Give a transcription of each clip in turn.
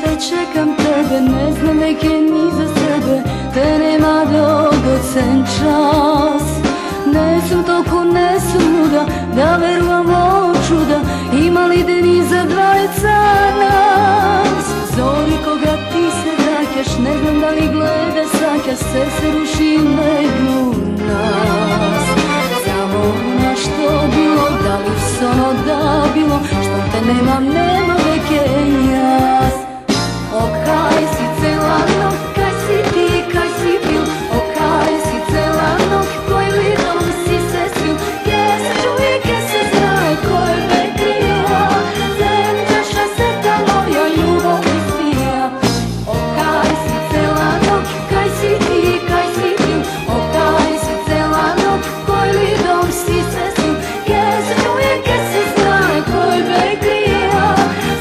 te čekam tebe, ne znam neke ni za sebe, te nema dragocen čas. Ne sam toliko, ne sam luda, da verujem u čuda, ima li deni za dvojica nas. Zori koga ti se vraćaš, ne znam da li gleda svaćaš, sve se ruši među nas. Samo na što bilo, da li sono da bilo, što te nemam, nema veke jas. O kaj si cela noć, kaj si ti, kaj si bil, o kaj si cela noć, koj lidom si se svil, gdje se čuje, gdje se zna, koj me krija, zemljaša se ta moja ljubav ispija. O kaj si cela noć, kaj si ti, kaj si bil, o kaj si cela noć, koj lidom si se svil, gdje se čuje, gdje se zna, koj me krija,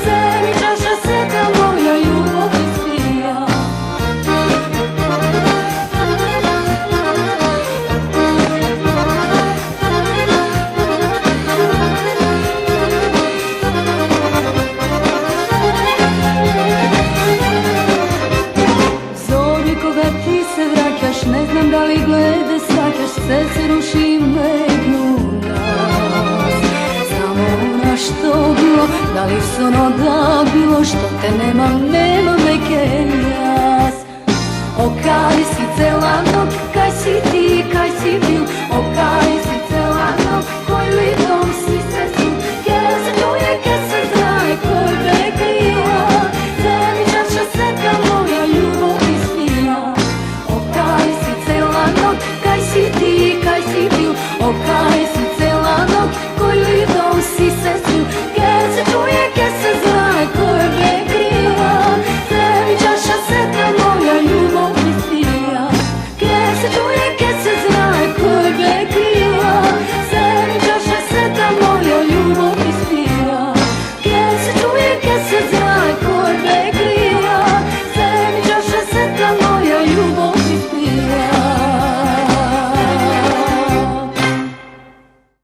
zemljaša se ta moja ljubav ispija. Zori koga ti se vraćaš, ne znam da li glede svaćaš, sve se ruši među nas. Samo na što bilo, da li sono da bilo, što te nemam, nema neke jas. O kaj si cela noć,